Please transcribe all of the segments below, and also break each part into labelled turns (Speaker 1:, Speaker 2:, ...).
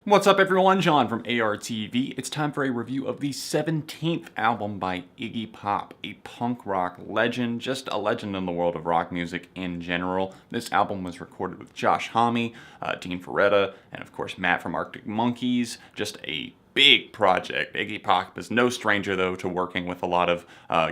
Speaker 1: What's up everyone, John from ARTV. It's time for a review of the 17th album by Iggy Pop, a punk rock legend, just a legend in the world of rock music in general. This album was recorded with Josh Homme, Dean Ferretta, and of course Matt from Arctic Monkeys. Just a big project. Iggy Pop is no stranger though to working with a lot of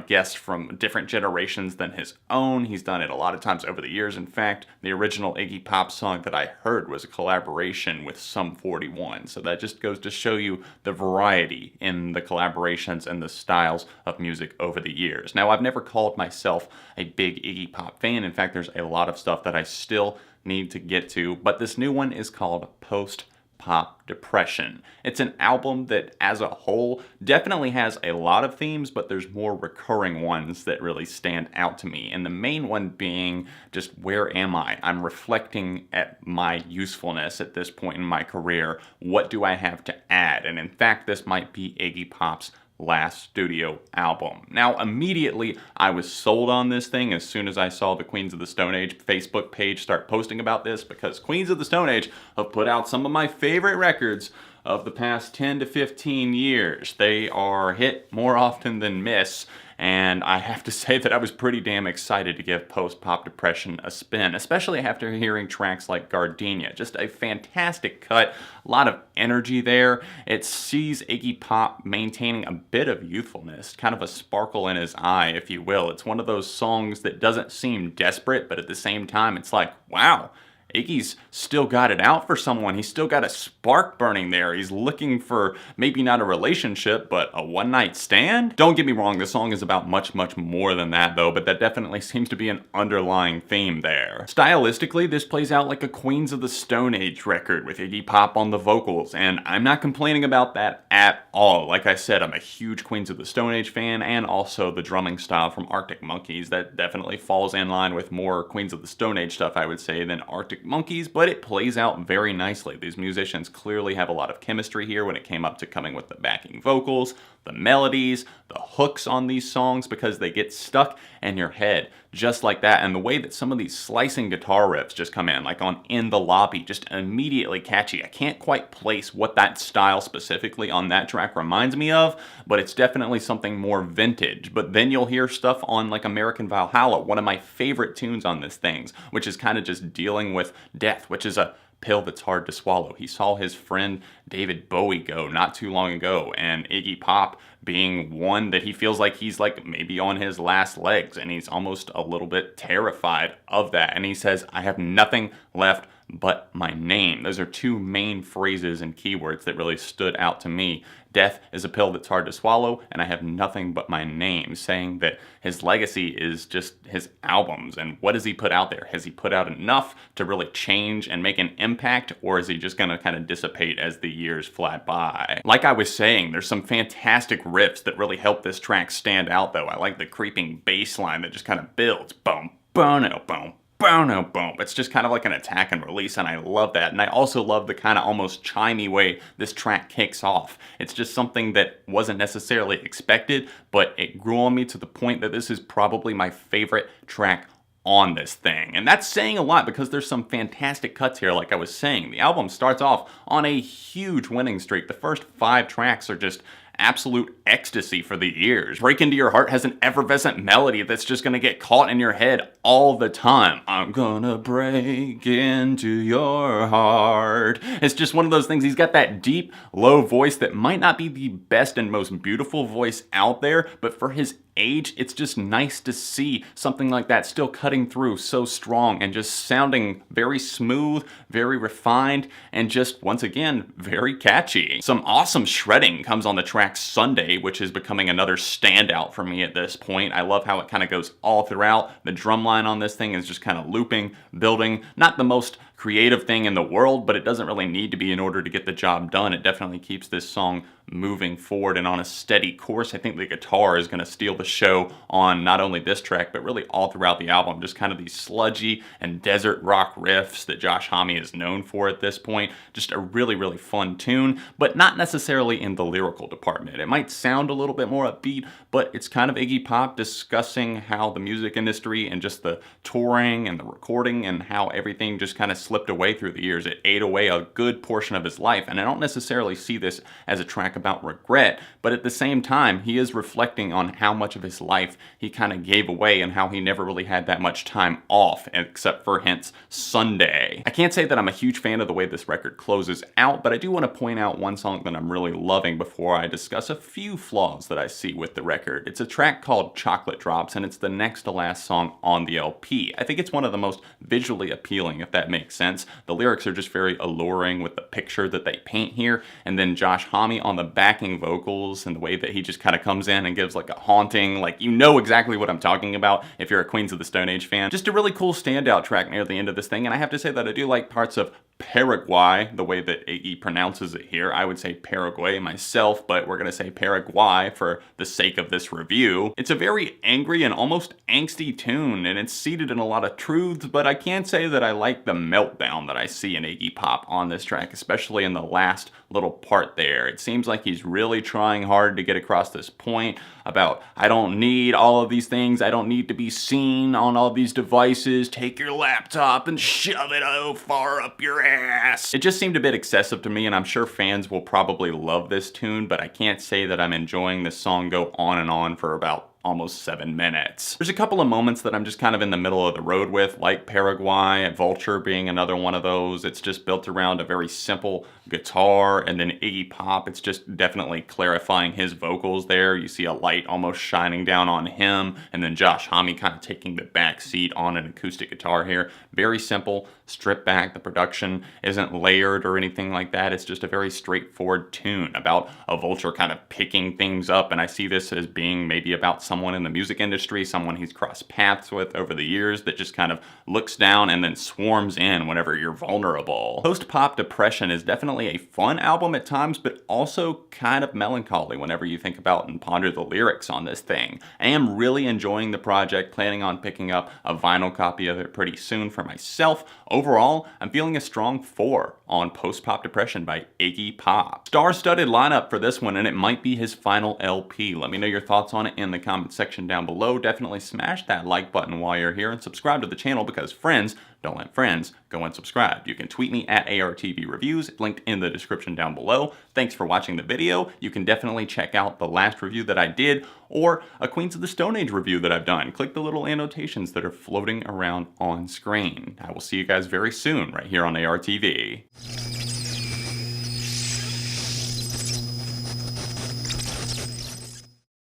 Speaker 1: guests from different generations than his own. He's done it a lot of times over the years. In fact, the original Iggy Pop song that I heard was a collaboration with Sum 41. So that just goes to show you the variety in the collaborations and the styles of music over the years. Now, I've never called myself a big Iggy Pop fan. In fact, there's a lot of stuff that I still need to get to, but this new one is called Post-Pop Depression. It's an album that as a whole definitely has a lot of themes, but there's more recurring ones that really stand out to me. And the main one being just, where am I? I'm reflecting at my usefulness at this point in my career. What do I have to add? And in fact, this might be Iggy Pop's last studio album. Now, immediately I was sold on this thing as soon as I saw the Queens of the Stone Age Facebook page start posting about this, because Queens of the Stone Age have put out some of my favorite records of the past 10 to 15 years. They are hit more often than miss, and I have to say that I was pretty damn excited to give Post-Pop Depression a spin, especially after hearing tracks like Gardenia. Just a fantastic cut, a lot of energy there. It sees Iggy Pop maintaining a bit of youthfulness, kind of a sparkle in his eye, if you will. It's one of those songs that doesn't seem desperate, but at the same time, it's like, wow, Iggy's still got it out for someone. He's still got a spark burning there. He's looking for maybe not a relationship, but a one-night stand? Don't get me wrong, the song is about much more than that though, but that definitely seems to be an underlying theme there. Stylistically, this plays out like a Queens of the Stone Age record with Iggy Pop on the vocals, and I'm not complaining about that at all. Like I said, I'm a huge Queens of the Stone Age fan, and also the drumming style from Arctic Monkeys. That definitely falls in line with more Queens of the Stone Age stuff, I would say, than Arctic Monkeys, but it plays out very nicely. These musicians clearly have a lot of chemistry here when it came up to coming with the backing vocals, the melodies, the hooks on these songs, because they get stuck in your head just like that. And the way that some of these slicing guitar riffs just come in, like on In the Lobby, just immediately catchy. I can't quite place what that style specifically on that track reminds me of, but it's definitely something more vintage. But then you'll hear stuff on like American Valhalla, one of my favorite tunes on this thing, which is kind of just dealing with death, which is a pill that's hard to swallow. He saw his friend David Bowie go not too long ago, and Iggy Pop being one that he feels like he's like maybe on his last legs, and he's almost a little bit terrified of that. And he says, I have nothing left but my name. Those are two main phrases and keywords that really stood out to me. Death is a pill that's hard to swallow, and I have nothing but my name, saying that his legacy is just his albums. And what has he put out there? Has he put out enough to really change and make an impact, or is he just gonna kind of dissipate as the years fly by? Like I was saying, there's some fantastic riffs that really help this track stand out though. I like the creeping bass line that just kind of builds. Boom, boom, boom. Boom, boom. It's just kind of like an attack and release, and I love that. And I also love the kind of almost chimey way this track kicks off. It's just something that wasn't necessarily expected, but it grew on me to the point that this is probably my favorite track on this thing. And that's saying a lot, because there's some fantastic cuts here. Like I was saying, the album starts off on a huge winning streak. The first 5 tracks are just absolute ecstasy for the ears. Break Into Your Heart has an effervescent melody that's just gonna get caught in your head all the time. I'm gonna break into your heart. It's just one of those things. He's got that deep, low voice that might not be the best and most beautiful voice out there, but for his age, it's just nice to see something like that still cutting through so strong and just sounding very smooth, very refined, and just, once again, very catchy. Some awesome shredding comes on the track Sunday, which is becoming another standout for me at this point. I love how it kind of goes all throughout. The drum line on this thing is just kind of looping, building. Not the most creative thing in the world, but it doesn't really need to be in order to get the job done. It definitely keeps this song moving forward and on a steady course. I think the guitar is going to steal the show on not only this track, but really all throughout the album. Just kind of these sludgy and desert rock riffs that Josh Homme is known for at this point. Just a really, really fun tune, but not necessarily in the lyrical department. It might sound a little bit more upbeat, but it's kind of Iggy Pop discussing how the music industry and just the touring and the recording and how everything just kind of slipped away through the years. It ate away a good portion of his life, and I don't necessarily see this as a track about regret, but at the same time, he is reflecting on how much of his life he kind of gave away and how he never really had that much time off, except for hence Sunday. I can't say that I'm a huge fan of the way this record closes out, but I do want to point out one song that I'm really loving before I discuss a few flaws that I see with the record. It's a track called Chocolate Drops, and it's the next to last song on the LP. I think it's one of the most visually appealing, if that makes sense. The lyrics are just very alluring with the picture that they paint here, and then Josh Homme on the backing vocals and the way that he just kind of comes in and gives like a haunting, like, you know exactly what I'm talking about if you're a Queens of the Stone Age fan. Just a really cool standout track near the end of this thing, and I have to say that I do like parts of Paraguay, the way that Iggy pronounces it here. I would say Paraguay myself, but we're going to say Paraguay for the sake of this review. It's a very angry and almost angsty tune, and it's seated in a lot of truths, but I can't say that I like the meltdown that I see in Iggy Pop on this track, especially in the last little part there. It seems like he's really trying hard to get across this point about, I don't need all of these things, I don't need to be seen on all these devices, take your laptop and shove it far up your ass. It just seemed a bit excessive to me, and I'm sure fans will probably love this tune, but I can't say that I'm enjoying this song go on and on for about almost 7 minutes. There's a couple of moments that I'm just kind of in the middle of the road with, like Paraguay, Vulture being another one of those. It's just built around a very simple guitar, and then Iggy Pop, it's just definitely clarifying his vocals there. You see a light almost shining down on him, and then Josh Homme kind of taking the back seat on an acoustic guitar here. Very simple, stripped back. The production isn't layered or anything like that. It's just a very straightforward tune about a vulture kind of picking things up, and I see this as being maybe about someone in the music industry, someone he's crossed paths with over the years that just kind of looks down and then swarms in whenever you're vulnerable. Post-pop depression is definitely a fun album at times, but also kind of melancholy whenever you think about and ponder the lyrics on this thing. I am really enjoying the project, planning on picking up a vinyl copy of it pretty soon for myself. Overall, I'm feeling a strong 4 on Post-Pop Depression by Iggy Pop. Star-studded lineup for this one, and it might be his final LP. Let me know your thoughts on it in the comment section down below. Definitely smash that like button while you're here and subscribe to the channel, because friends don't let friends go unsubscribed. You can tweet me at ARTV Reviews, linked in the description down below. Thanks for watching the video. You can definitely check out the last review that I did, or a Queens of the Stone Age review that I've done. Click the little annotations that are floating around on screen. I will see you guys very soon right here on ARTV.